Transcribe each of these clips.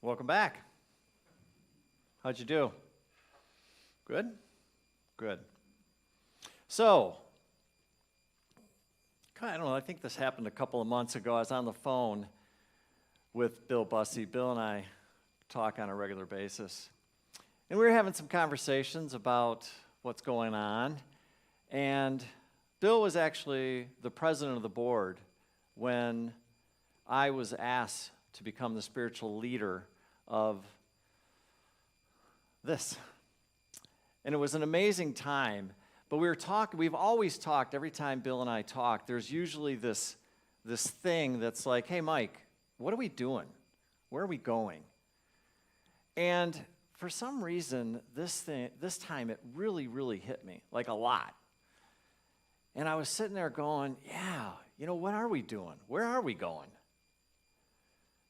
Welcome back. How'd you do? Good? Good. So, I don't know, I think this happened a couple of months ago. I was on the phone with Bill Bussey. Bill and I talk on a regular basis. And we were having some conversations about what's going on. And Bill was actually the president of the board when I was asked to become the spiritual leader of this. And it was an amazing time. But we've always talked, every time Bill and I talk, there's usually this thing that's like, hey, Mike, what are we doing? Where are we going? And for some reason, this time, it really, really hit me, like a lot. And I was sitting there going, yeah, what are we doing? Where are we going?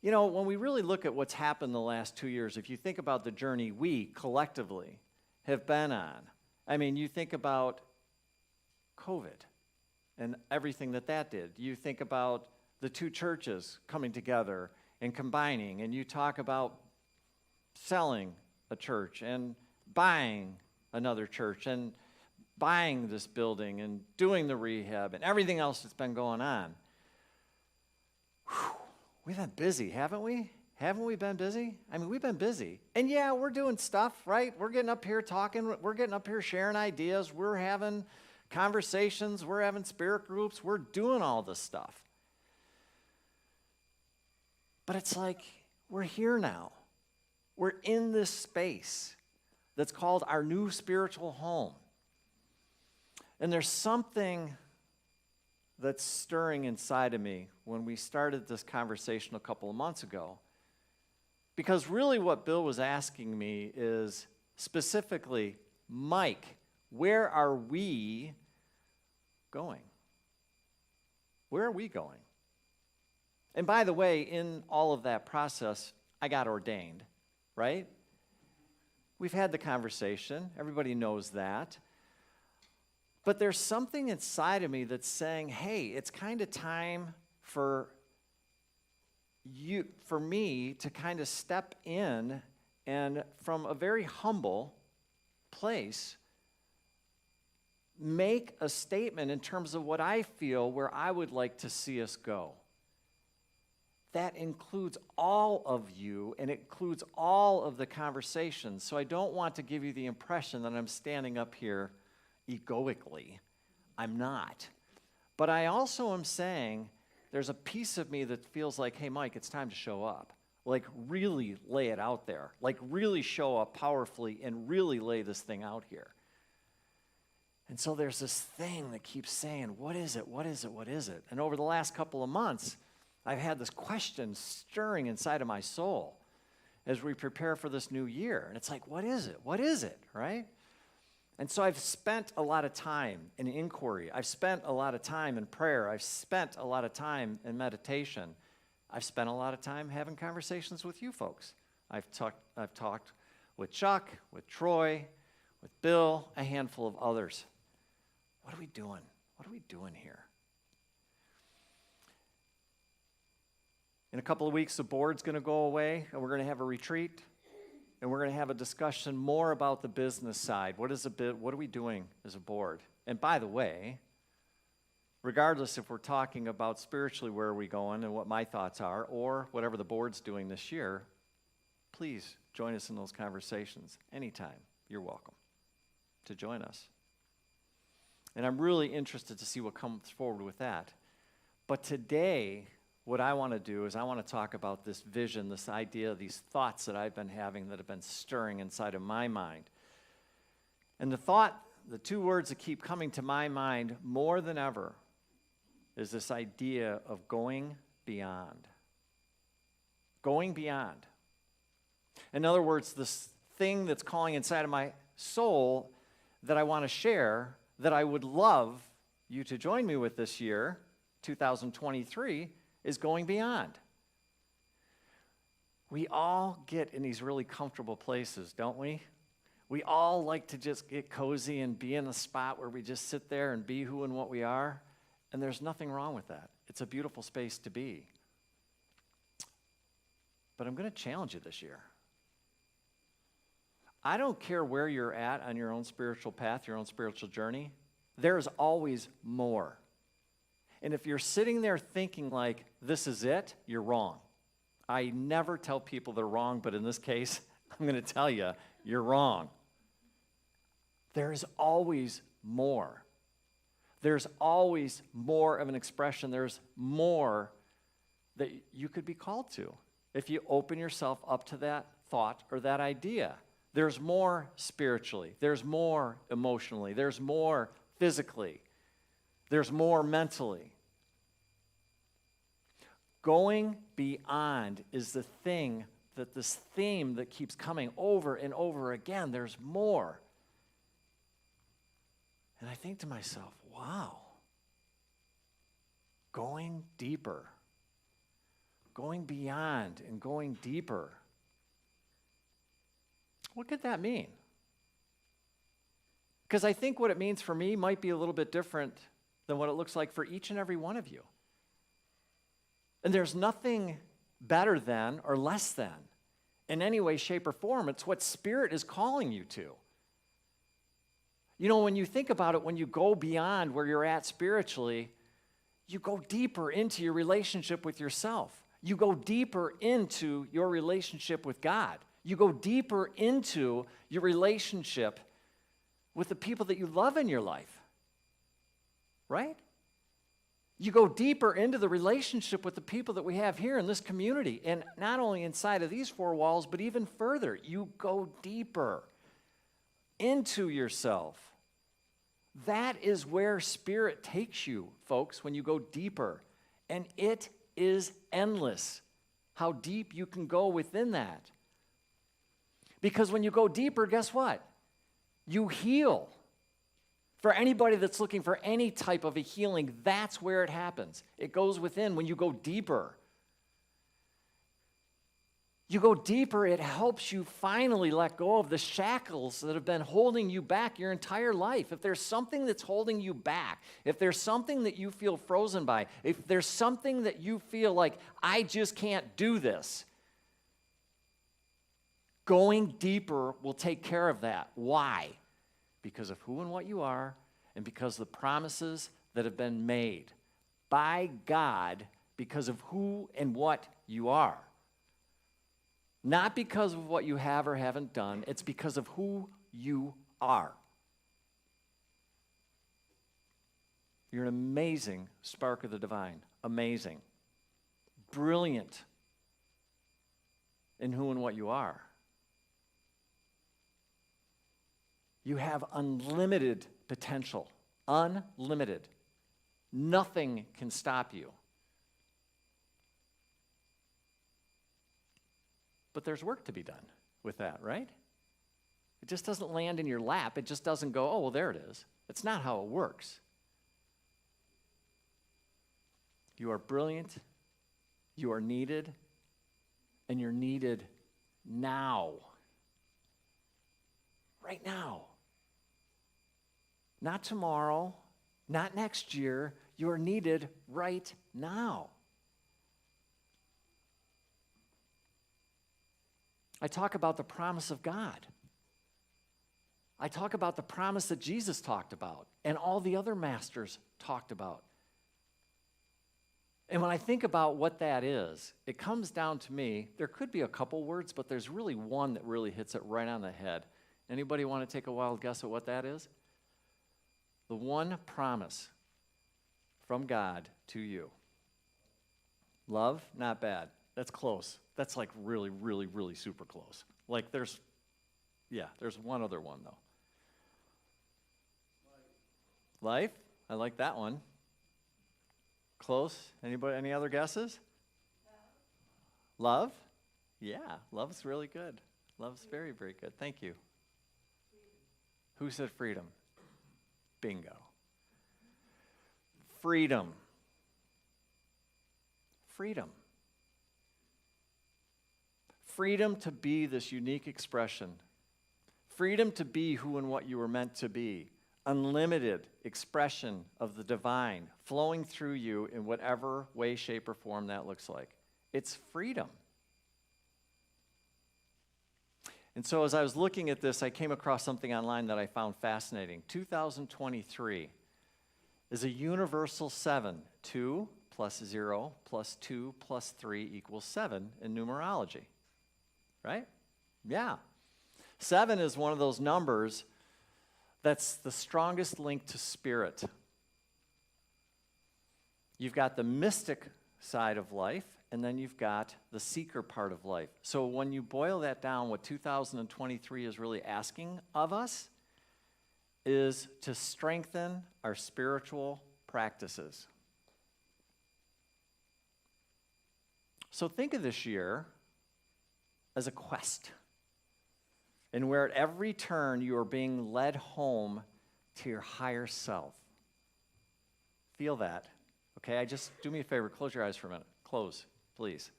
When we really look at what's happened the last 2 years, if you think about the journey we collectively have been on, you think about COVID and everything that did. You think about the two churches coming together and combining, and you talk about selling a church and buying another church and buying this building and doing the rehab and everything else that's been going on. Whew. We've been busy, haven't we? Haven't we been busy? We've been busy. And yeah, we're doing stuff, right? We're getting up here talking. We're getting up here sharing ideas. We're having conversations. We're having spirit groups. We're doing all this stuff. But it's like we're here now. We're in this space that's called our new spiritual home. And there's something that's stirring inside of me when we started this conversation a couple of months ago. Because really what Bill was asking me is specifically, Mike, where are we going? Where are we going? And by the way, in all of that process, I got ordained, right? We've had the conversation. Everybody knows that. But there's something inside of me that's saying, hey, it's kind of time for me to kind of step in and from a very humble place, make a statement in terms of what I feel where I would like to see us go. That includes all of you, and it includes all of the conversations. So I don't want to give you the impression that I'm standing up here egoically. I'm not. But I also am saying there's a piece of me that feels like, hey, Mike, it's time to show up. Like, really lay it out there. Like, really show up powerfully and really lay this thing out here. And so there's this thing that keeps saying, what is it? What is it? What is it? And over the last couple of months, I've had this question stirring inside of my soul as we prepare for this new year. And it's like, what is it? What is it? Right? And so I've spent a lot of time in inquiry. I've spent a lot of time in prayer. I've spent a lot of time in meditation. I've spent a lot of time having conversations with you folks. I've talked with Chuck, with Troy, with Bill, a handful of others. What are we doing? What are we doing here? In a couple of weeks, the board's going to go away, and we're going to have a retreat. And we're going to have a discussion more about the business side. What are we doing as a board? And by the way, regardless if we're talking about spiritually where are we going and what my thoughts are, or whatever the board's doing this year, please join us in those conversations anytime. You're welcome to join us. And I'm really interested to see what comes forward with that. But today, what I want to do is I want to talk about this vision, this idea, these thoughts that I've been having that have been stirring inside of my mind. And the two words that keep coming to my mind more than ever is this idea of going beyond. Going beyond. In other words, this thing that's calling inside of my soul that I want to share, that I would love you to join me with this year, 2023, is going beyond. We all get in these really comfortable places, don't we? We all like to just get cozy and be in a spot where we just sit there and be who and what we are, and there's nothing wrong with that. It's a beautiful space to be. but I'm going to challenge you this year. I don't care where you're at on your own spiritual path, your own spiritual journey. There's always more. And if you're sitting there thinking like, this is it, you're wrong. I never tell people they're wrong, but in this case, I'm going to tell you, you're wrong. There's always more. There's always more of an expression. There's more that you could be called to if you open yourself up to that thought or that idea. There's more spiritually. There's more emotionally. There's more physically. There's more mentally. Going beyond is the thing that this theme that keeps coming over and over again. There's more. And I think to myself, wow, going deeper, going beyond and going deeper. What could that mean? Because I think what it means for me might be a little bit different than what it looks like for each and every one of you. And there's nothing better than or less than in any way, shape, or form. It's what Spirit is calling you to. You know, when you think about it, when you go beyond where you're at spiritually, you go deeper into your relationship with yourself. You go deeper into your relationship with God. You go deeper into your relationship with the people that you love in your life. Right? You go deeper into the relationship with the people that we have here in this community. And not only inside of these four walls, but even further. You go deeper into yourself. That is where Spirit takes you, folks, when you go deeper. And it is endless how deep you can go within that. Because when you go deeper, guess what? You heal. For anybody that's looking for any type of a healing, that's where it happens. It goes within when you go deeper. You go deeper, it helps you finally let go of the shackles that have been holding you back your entire life. If there's something that's holding you back, if there's something that you feel frozen by, if there's something that you feel like, I just can't do this, going deeper will take care of that. Why? Because of who and what you are, and because of the promises that have been made by God because of who and what you are. Not because of what you have or haven't done, it's because of who you are. You're an amazing spark of the divine. Amazing. Brilliant in who and what you are. You have unlimited potential. Unlimited. Nothing can stop you. But there's work to be done with that, right? It just doesn't land in your lap. It just doesn't go, oh, well, there it is. It's not how it works. You are brilliant. You are needed. And you're needed now. Right now. Not tomorrow. Not next year. You are needed right now. I talk about the promise of God. I talk about the promise that Jesus talked about and all the other masters talked about. And when I think about what that is, it comes down to me, there could be a couple words, but there's really one that really hits it right on the head. Anybody want to take a wild guess at what that is? The one promise from God to you. Love, not bad. That's close. That's like really, really, really super close. Like there's one other one though. Life? I like that one. Close. Anybody, any other guesses? Love? Yeah, love's really good. Love's very, very good. Thank you. Who said freedom? Bingo. Freedom. Freedom. Freedom to be this unique expression. Freedom to be who and what you were meant to be. Unlimited expression of the divine flowing through you in whatever way, shape, or form that looks like. It's freedom. And so as I was looking at this, I came across something online that I found fascinating. 2023 is a universal 7. 2 plus 0 plus 2 plus 3 equals 7 in numerology. Right? Yeah. 7 is one of those numbers that's the strongest link to spirit. You've got the mystic side of life, and then you've got the seeker part of life. So when you boil that down, what 2023 is really asking of us is to strengthen our spiritual practices. So think of this year as a quest, and where at every turn you are being led home to your higher self. Feel that. Okay, do me a favor, close your eyes for a minute. Close, please.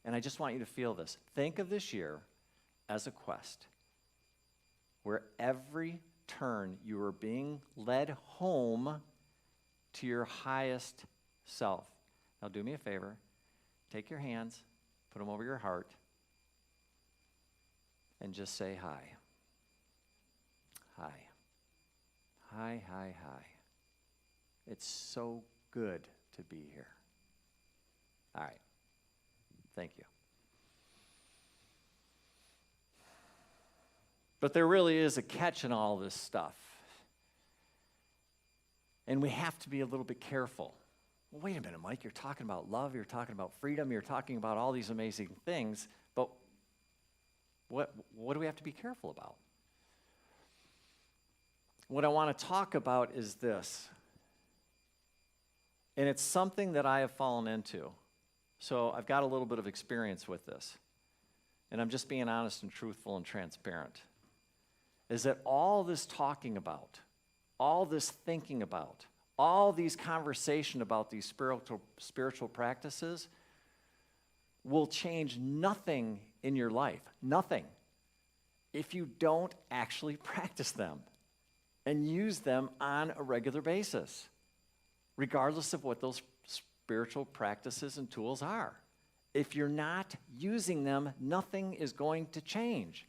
And I just want you to feel this. Think of this year as a quest, where every turn you are being led home to your highest self. Now do me a favor. Take your hands, put them over your heart, and just say hi. Hi. Hi, hi, hi. It's so good to be here. All right. Thank you. But there really is a catch in all this stuff. And we have to be a little bit careful. Well, wait a minute, Mike, you're talking about love, you're talking about freedom, you're talking about all these amazing things, but what do we have to be careful about? What I want to talk about is this. And it's something that I have fallen into. So I've got a little bit of experience with this. And I'm just being honest and truthful and transparent. Is that all this talking about, all this thinking about, all these conversation about these spiritual practices will change nothing in your life. Nothing. If you don't actually practice them and use them on a regular basis, regardless of what those spiritual practices and tools are. If you're not using them, nothing is going to change.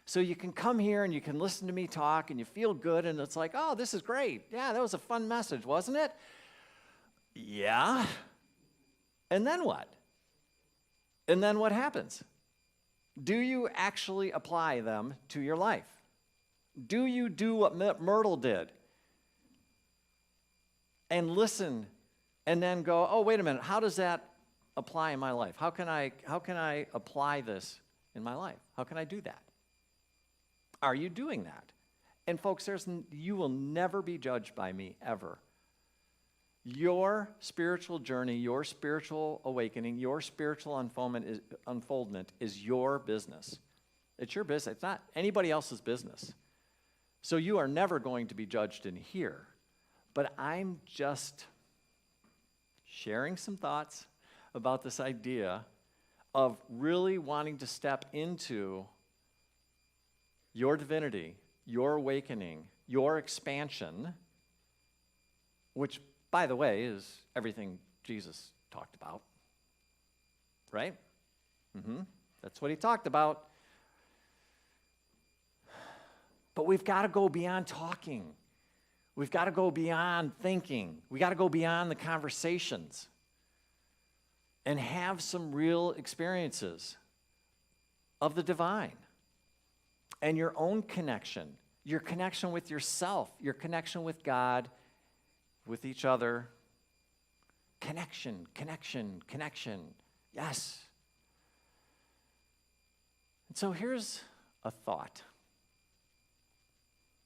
So you can come here and you can listen to me talk and you feel good and it's like, oh, this is great. Yeah, that was a fun message, wasn't it? Yeah. And then what? And then what happens? Do you actually apply them to your life? Do you do what Myrtle did? And listen and then go, oh, wait a minute, how does that apply in my life? How can I apply this in my life? How can I do that? Are you doing that? And folks, you will never be judged by me, ever. Your spiritual journey, your spiritual awakening, your spiritual unfoldment is your business. It's your business. It's not anybody else's business. So you are never going to be judged in here. But I'm just sharing some thoughts about this idea of really wanting to step into your divinity, your awakening, your expansion, which, by the way, is everything Jesus talked about, right? That's what he talked about. But we've got to go beyond talking. We've got to go beyond thinking. We got to go beyond the conversations and have some real experiences of the divine and your own connection, your connection with yourself, your connection with God, with each other. Connection, connection, connection. Yes. And so here's a thought.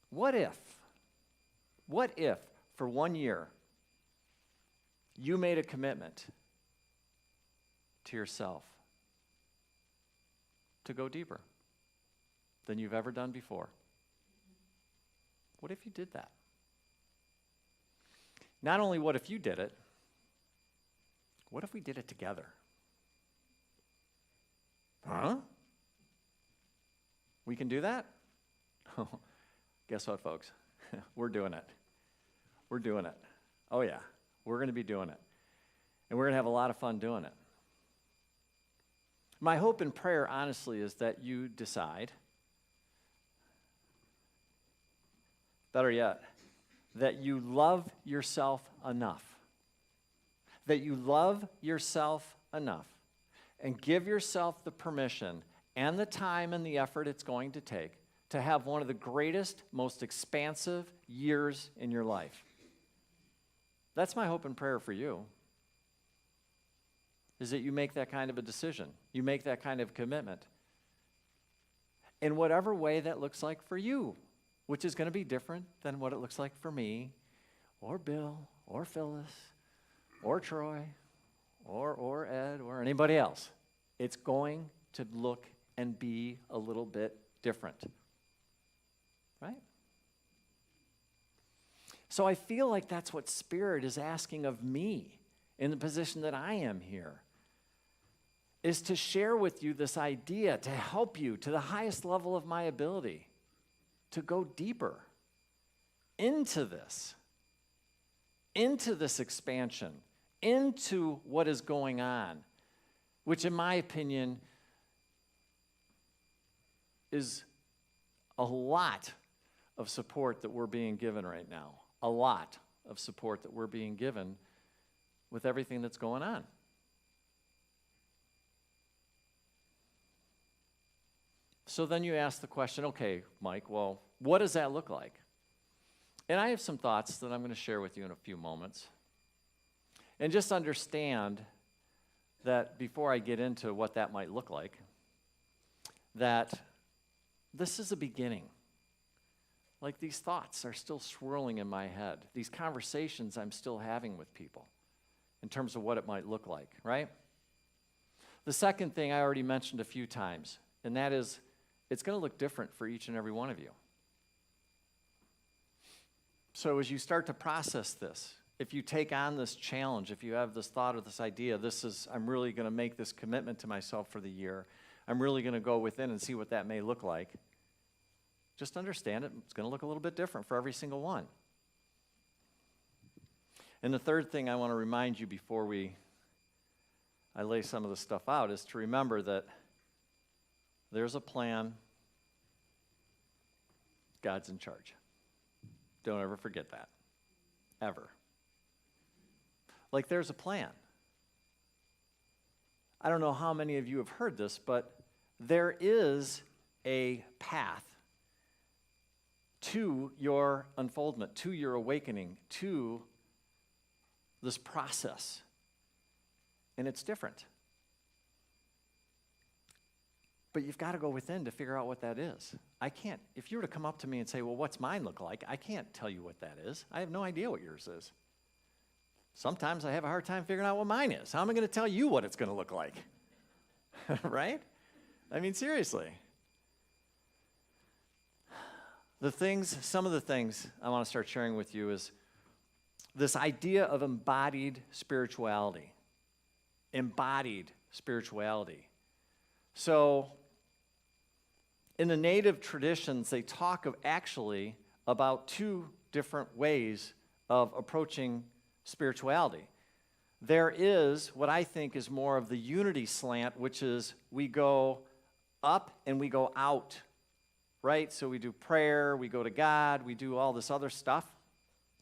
What if for 1 year you made a commitment to yourself to go deeper than you've ever done before? What if you did that? Not only what if you did it, what if we did it together? Huh? We can do that? Guess what, folks? We're doing it. We're doing it. Oh, yeah. We're going to be doing it. And we're going to have a lot of fun doing it. My hope and prayer, honestly, is that you decide Better yet, that you love yourself enough. That you love yourself enough and give yourself the permission and the time and the effort it's going to take to have one of the greatest, most expansive years in your life. That's my hope and prayer for you, is that you make that kind of a decision. You make that kind of commitment. In whatever way that looks like for you, which is going to be different than what it looks like for me, or Bill, or Phyllis, or Troy, or Ed, or anybody else. It's going to look and be a little bit different. Right? So I feel like that's what Spirit is asking of me in the position that I am here, is to share with you this idea, to help you to the highest level of my ability, to go deeper into this expansion, into what is going on, which in my opinion is a lot of support that we're being given right now. A lot of support that we're being given with everything that's going on. So then you ask the question, okay, Mike, well, what does that look like? And I have some thoughts that I'm going to share with you in a few moments. And just understand that before I get into what that might look like, that this is a beginning. Like these thoughts are still swirling in my head. These conversations I'm still having with people in terms of what it might look like, right? The second thing I already mentioned a few times, and that is it's going to look different for each and every one of you. So as you start to process this, if you take on this challenge, if you have this thought or this idea, I'm really going to make this commitment to myself for the year. I'm really going to go within and see what that may look like. Just understand it's going to look a little bit different for every single one. And the third thing I want to remind you before I lay some of the stuff out is to remember that there's a plan. God's in charge. Don't ever forget that. Ever. Like there's a plan. I don't know how many of you have heard this, but there is a path to your unfoldment, to your awakening, to this process. And it's different. But you've got to go within to figure out what that is. I can't, if you were to come up to me and say, well, what's mine look like? I can't tell you what that is. I have no idea what yours is. Sometimes I have a hard time figuring out what mine is. How am I going to tell you what it's going to look like? Right? I mean, seriously. Some of the things I want to start sharing with you is this idea of embodied spirituality. Embodied spirituality. So, in the native traditions, they talk about two different ways of approaching spirituality. There is what I think is more of the unity slant, which is we go up and we go out, right? So we do prayer, we go to God, we do all this other stuff.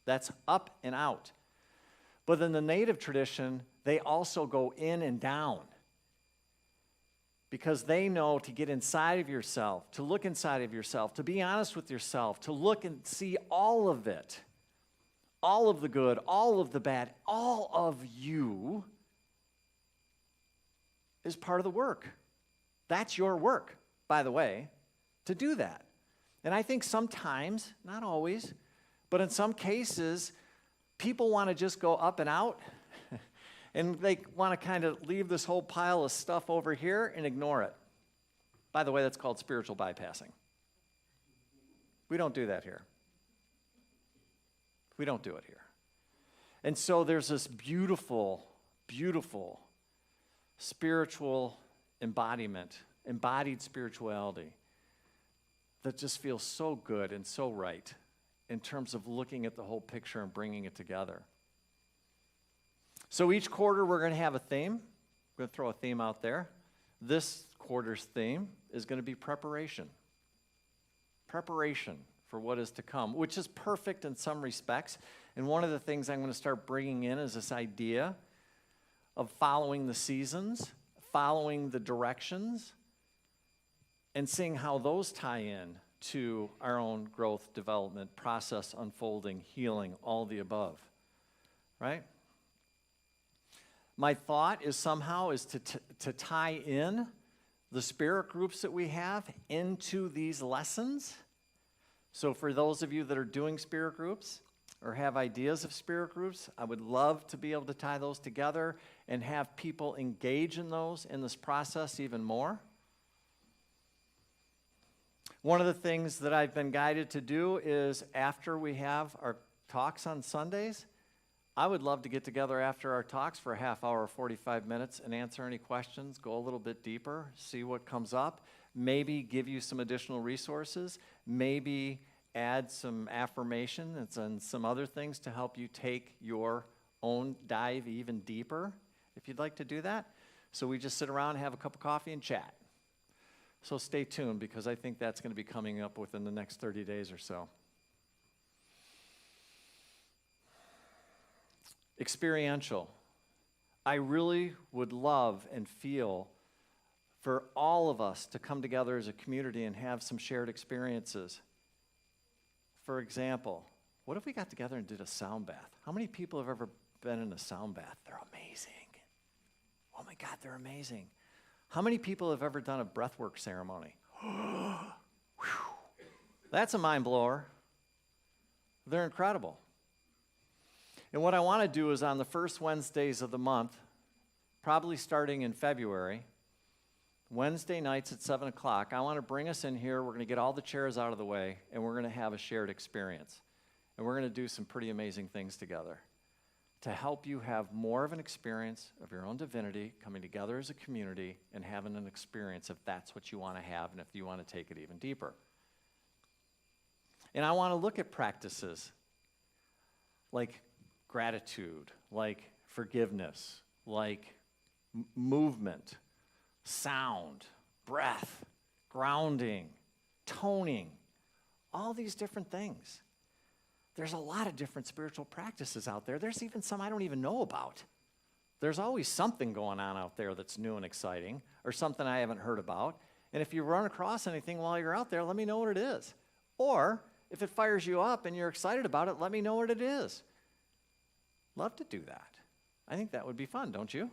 That's up and out. But in the native tradition, they also go in and down. Because they know to get inside of yourself, to look inside of yourself, to be honest with yourself, to look and see all of it, all of the good, all of the bad, all of you is part of the work. That's your work, by the way, to do that. And I think sometimes, not always, but in some cases, people want to just go up and out. And they want to kind of leave this whole pile of stuff over here and ignore it. By the way, that's called spiritual bypassing. We don't do that here. We don't do it here. And so there's this beautiful, beautiful spiritual embodiment, embodied spirituality that just feels so good and so right in terms of looking at the whole picture and bringing it together. So each quarter we're going to have a theme. I'm going to throw a theme out there. This quarter's theme is going to be preparation. Preparation for what is to come, which is perfect in some respects. And one of the things I'm going to start bringing in is this idea of following the seasons, following the directions, and seeing how those tie in to our own growth, development, process, unfolding, healing, all the above, right? My thought is somehow to tie in the spirit groups that we have into these lessons. So for those of you that are doing spirit groups or have ideas of spirit groups, I would love to be able to tie those together and have people engage in those in this process even more. One of the things that I've been guided to do is after we have our talks on Sundays, I would love to get together after our talks for a half hour or 45 minutes and answer any questions, go a little bit deeper, see what comes up, maybe give you some additional resources, maybe add some affirmation and some other things to help you take your own dive even deeper, if you'd like to do that. So we just sit around, have a cup of coffee, and chat. So stay tuned, because I think that's going to be coming up within the next 30 days or so. Experiential. I really would love and feel for all of us to come together as a community and have some shared experiences. For example, what if we got together and did a sound bath? How many people have ever been in a sound bath? They're amazing. Oh my God, they're amazing. How many people have ever done a breathwork ceremony? That's a mind blower. They're incredible. And what I want to do is on the first Wednesdays of the month, probably starting in February, Wednesday nights at 7 o'clock, I want to bring us in here. We're going to get all the chairs out of the way, and we're going to have a shared experience. And we're going to do some pretty amazing things together to help you have more of an experience of your own divinity, coming together as a community and having an experience if that's what you want to have and if you want to take it even deeper. And I want to look at practices like gratitude, like forgiveness, like movement, sound, breath, grounding, toning, all these different things. There's a lot of different spiritual practices out there. There's even some I don't even know about. There's always something going on out there that's new and exciting, or something I haven't heard about. And if you run across anything while you're out there, let me know what it is. Or if it fires you up and you're excited about it, let me know what it is. Love to do that. I think that would be fun, don't you?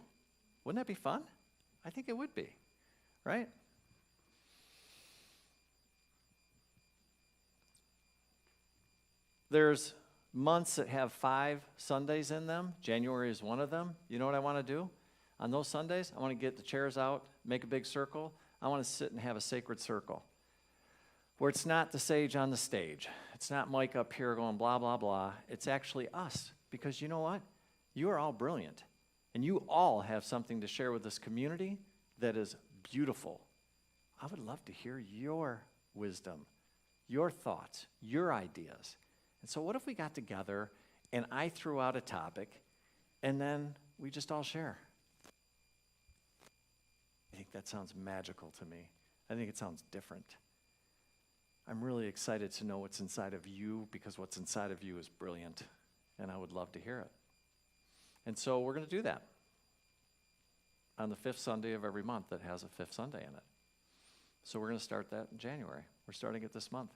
Wouldn't that be fun? I think it would be, right? There's months that have 5 Sundays in them. January is one of them. You know what I want to do? On those Sundays, I want to get the chairs out, make a big circle. I want to sit and have a sacred circle where it's not the sage on the stage. It's not Mike up here going blah, blah, blah. It's actually us, because you know what? You are all brilliant, and you all have something to share with this community that is beautiful. I would love to hear your wisdom, your thoughts, your ideas. And so what if we got together and I threw out a topic and then we just all share? I think that sounds magical to me. I think it sounds different. I'm really excited to know what's inside of you, because what's inside of you is brilliant, and I would love to hear it. And so we're going to do that on the 5th Sunday of every month that has a 5th Sunday in it. So we're going to start that in January. We're starting it this month.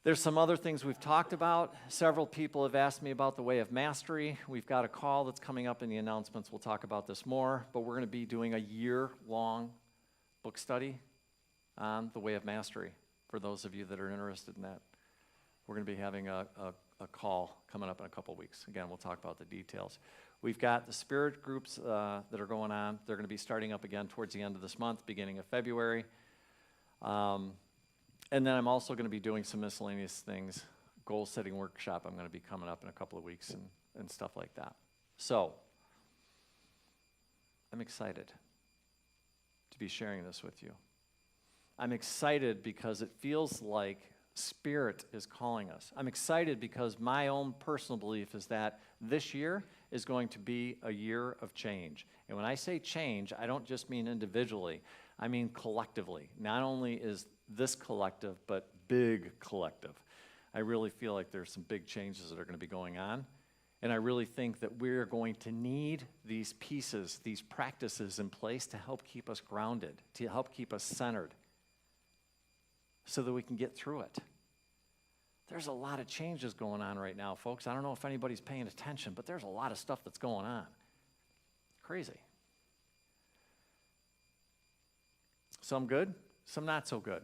There's some other things we've talked about. Several people have asked me about the Way of Mastery. We've got a call that's coming up in the announcements. We'll talk about this more, but we're going to be doing a year-long book study on the Way of Mastery for those of you that are interested in that. We're going to be having a call coming up in a couple weeks. Again, we'll talk about the details. We've got the spirit groups that are going on. They're going to be starting up again towards the end of this month, beginning of February. And then I'm also going to be doing some miscellaneous things. Goal-setting workshop I'm going to be coming up in a couple of weeks and stuff like that. So, I'm excited to be sharing this with you. I'm excited because it feels like Spirit is calling us. I'm excited because my own personal belief is that this year is going to be a year of change. And when I say change, I don't just mean individually. I mean collectively. Not only is this collective, but big collective. I really feel like there's some big changes that are going to be going on. And I really think that we're going to need these pieces, these practices in place to help keep us grounded, to help keep us centered, so that we can get through it. There's a lot of changes going on right now, folks. I don't know if anybody's paying attention, but there's a lot of stuff that's going on. Crazy. Some good, some not so good.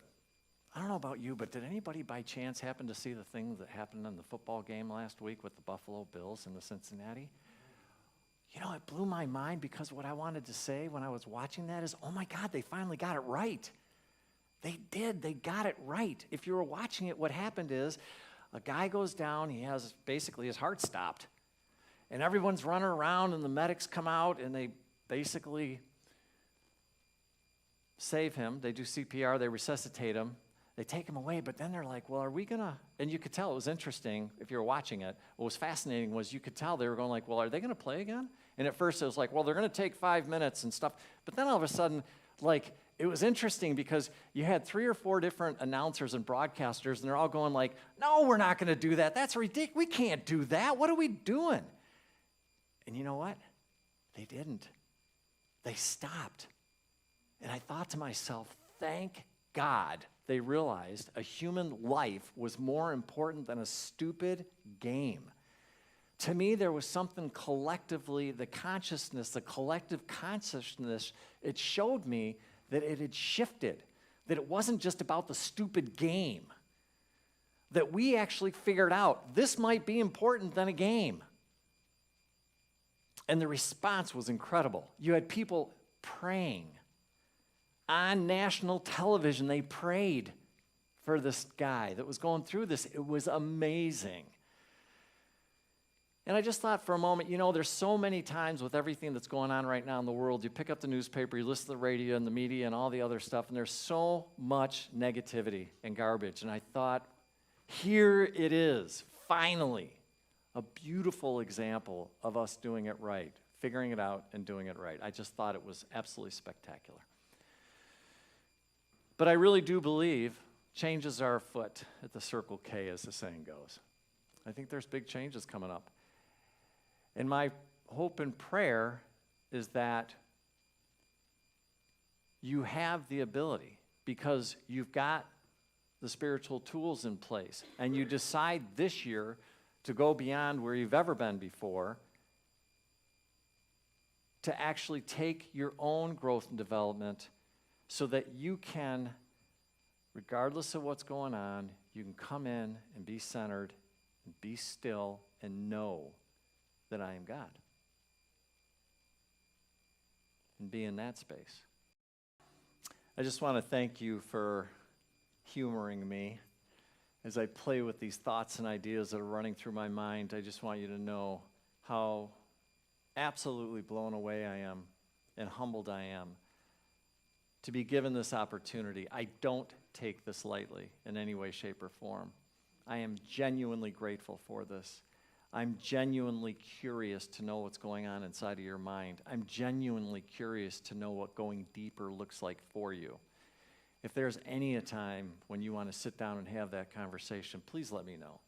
I don't know about you, but did anybody by chance happen to see the thing that happened in the football game last week with the Buffalo Bills and the Cincinnati? You know, it blew my mind, because what I wanted to say when I was watching that is, oh my God, they finally got it right. They did. They got it right. If you were watching it, what happened is a guy goes down. He has basically his heart stopped. And everyone's running around, and the medics come out, and they basically save him. They do CPR. They resuscitate him. They take him away, but then they're like, well, are we going to, and you could tell it was interesting if you were watching it. What was fascinating was you could tell they were going like, well, are they going to play again? And at first it was like, well, they're going to take 5 minutes and stuff. But then all of a sudden, like, it was interesting because you had 3 or 4 different announcers and broadcasters, and they're all going like, no, we're not going to do that. That's ridiculous. We can't do that. What are we doing? And you know what? They didn't. They stopped. And I thought to myself, thank God they realized a human life was more important than a stupid game. To me, there was something collectively, the consciousness, the collective consciousness, it showed me that it had shifted, that it wasn't just about the stupid game, that we actually figured out this might be important than a game. And the response was incredible. You had people praying. On national television, they prayed for this guy that was going through this. It was amazing. And I just thought for a moment, you know, there's so many times with everything that's going on right now in the world, you pick up the newspaper, you listen to the radio and the media and all the other stuff, and there's so much negativity and garbage. And I thought, here it is, finally, a beautiful example of us doing it right, figuring it out and doing it right. I just thought it was absolutely spectacular. But I really do believe changes are afoot at the Circle K, as the saying goes. I think there's big changes coming up. And my hope and prayer is that you have the ability, because you've got the spiritual tools in place, and you decide this year to go beyond where you've ever been before, to actually take your own growth and development so that you can, regardless of what's going on, you can come in and be centered and be still and know that I am God. And be in that space. I just want to thank you for humoring me as I play with these thoughts and ideas that are running through my mind. I just want you to know how absolutely blown away I am and humbled I am to be given this opportunity. I don't take this lightly in any way, shape, or form. I am genuinely grateful for this. I'm genuinely curious to know what's going on inside of your mind. I'm genuinely curious to know what going deeper looks like for you. If there's any time when you want to sit down and have that conversation, please let me know.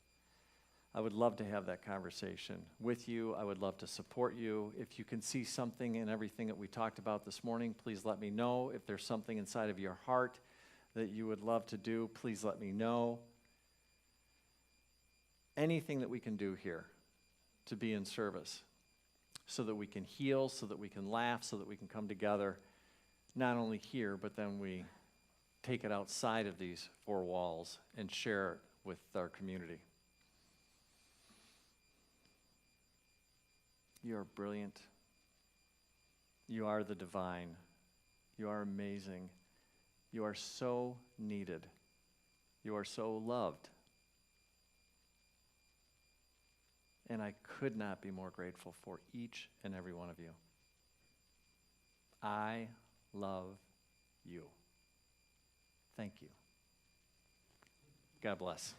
I would love to have that conversation with you. I would love to support you. If you can see something in everything that we talked about this morning, please let me know. If there's something inside of your heart that you would love to do, please let me know. Anything that we can do here to be in service so that we can heal, so that we can laugh, so that we can come together, not only here, but then we take it outside of these 4 walls and share it with our community. You are brilliant. You are the divine. You are amazing. You are so needed. You are so loved. And I could not be more grateful for each and every one of you. I love you. Thank you. God bless.